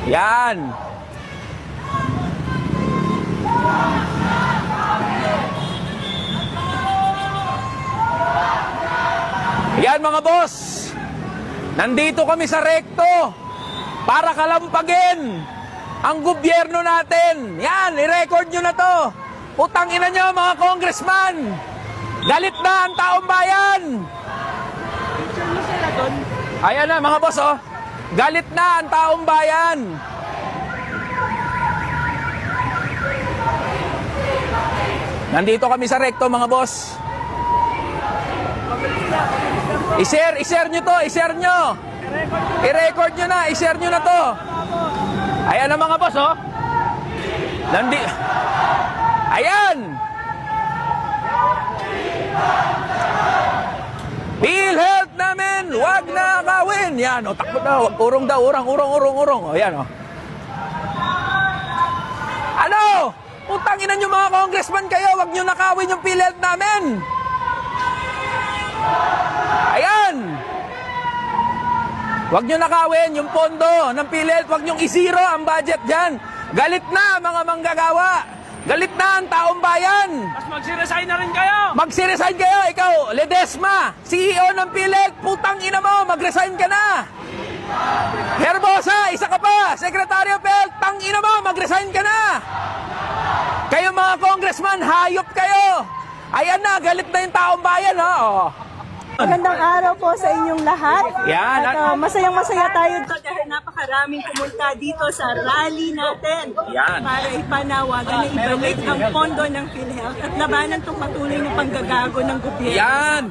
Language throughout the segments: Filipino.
Yan. Yan mga boss. Nandito kami sa Recto para kalampagin ang gobyerno natin. Yan, i-record nyo na to. Utang ina nyo mga congressman. Galit na ang taong bayan. Ayan na mga boss, oh. Galit na ang taong bayan. Nandito kami sa Recto mga boss. I-share nyo to, i-share nyo. I-record nyo na, i-share nyo na to. Ayan na mga boss, oh. Ayan. PhilHealth namin, wag na gawin. Yan, o, takbo na, wag urong daw, urong. O, yan, o. Ano? Utangin nyo mga congressman kayo, wag nyo nakawin yung PhilHealth namin. Ayan. Wag nyo nakawin yung pondo ng PhilHealth, wag nyo i-zero ang budget dyan. Galit na mga manggagawa. Galit na ang taong bayan. Mas magsiresign na rin kayo. Magsiresign kayo. Ikaw, Ledesma, CEO ng PhilHealth, putang ina mo, magresign ka na. Herbosa, isa ka pa, Secretary of Health, tang ina mo, magresign ka na. Kayo mga congressman, hayop kayo. Ayan na, galit na yung taong bayan, ha? Oh. Magandang araw po sa inyong lahat. Yan. At masayang-masaya tayo dahil napakaraming pumunta dito sa rally natin. Yan. Para ipanawagan na ibalik ang pondo ng PhilHealth at labanan itong patuloy ng panggagago ng gobyerno. Yan.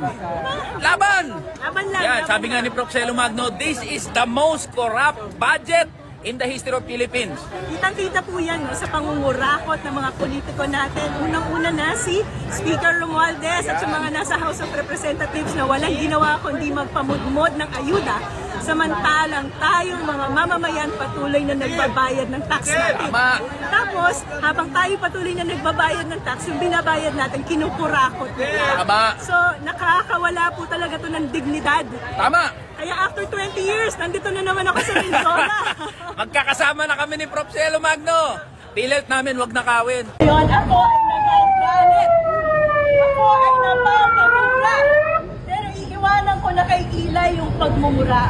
Laban. Laban lang. Yan, sabi nga ni Prof. Celo Magno, this is the most corrupt budget in the history of Philippines. Kitang-kita po yan, no, sa pangungurakot ng mga politiko natin. Unang-una na si Speaker Romualdez at sa mga nasa House of Representatives na walang ginawa kundi magpamudmod ng ayuda. Samantalang tayong mga mamamayan patuloy na nagbabayad ng tax natin. Tama. Tapos, habang tayo patuloy na nagbabayad ng tax, yung binabayad natin, kinukurakot. Tama. So, nakakawala po talaga to ng dignidad. Tama. Kaya after 20 years, nandito na naman ako sa Mindola. Magkakasama na kami ni Prof. Celo Magno. PhilHealth namin, wag nakawin. Ngayon, ako ay nagagalit. Ako ay napapamura. Pero iiwanan ko na kay Ila yung pagmumura.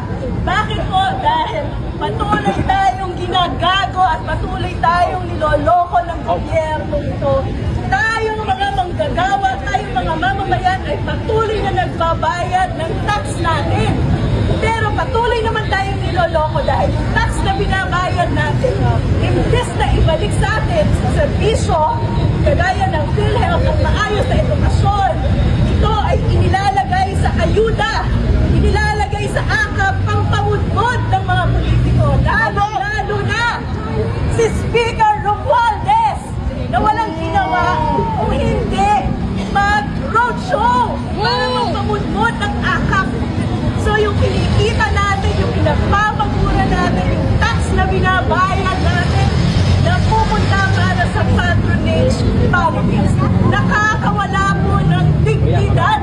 Bakit po? Dahil patuloy tayong ginagago at patuloy tayong niloloko ng gobyerno ito. Tayong mga manggagawa, tayong mga mamamayan ay patuloy na nagbabayad ng tax natin. Pero patuloy naman tayong niloloko dahil yung tax na binabayad natin, imbes na ibalik sa atin sa serbisyo, kagaya ng PhilHealth at maayos na edukasyon, ito ay inilalagay sa ayuda, inilalagay sa akap pang pamudmod ng mga politiko, lalo na si Speaker Romualdez na walang ginawa kung hindi mag-roadshow para magpamudmod ng akap. So yung kinikita natin, yung pinagpapagura natin, yung tax na binabayad natin, na pupunta para sa patronage politics. Nakakawala po ng dignidad.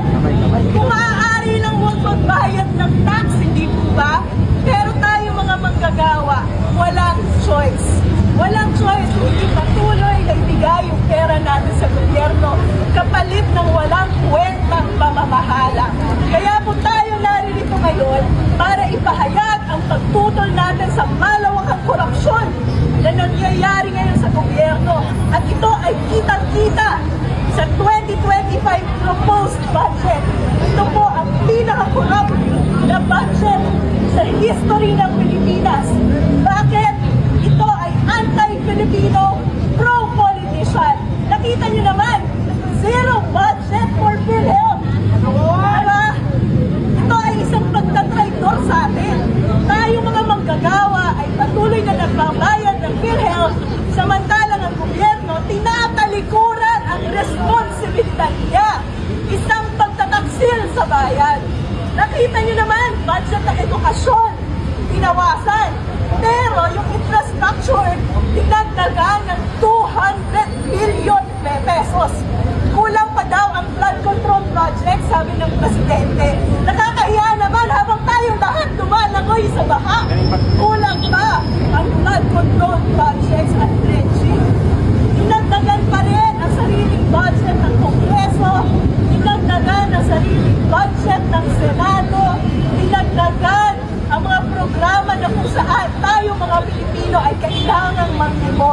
Kung maaari lang huwag magbayad ng tax, hindi po ba? Pero tayo mga manggagawa, walang choice. Walang choice kundi patuloy na ibigay yung pera natin sa gobyerno kapalit ng walang kwentang pamamahala. Kaya po tayo naririto ngayon para ipahayag ang pagtutol natin sa malawakang korupsyon na nangyayari ngayon sa gobyerno. At ito ay kitang-kita sa 2025 proposed budget. Ito po ang pinaka-corrupt na budget sa history ng Pilipinas. Bakit? Ito ay anti-Filipino, pro-politician. Nakita niyo naman, zero budget for PhilHealth. Diba? Ito ay isang pagtatraidor sa atin. Tayo mga manggagawa ay patuloy na nagbabayad ng PhilHealth, samantalang ang gobyerno tinatalikuran ang responsibilidad niya. Isang pagtataksil sa bayan. Nakita niyo naman, budget ng edukasyon, tinawasan. Pero yung infrastructure, dinagdagan ng 200 billion pesos. Kulang pa daw ang flood control project, sabi ng presidente. Nakakahiya naman habang tayong lahat lumalangoy sa baha. Kulang pa ang flood control kung saan tayo mga Pilipino ay kailangang manglimos.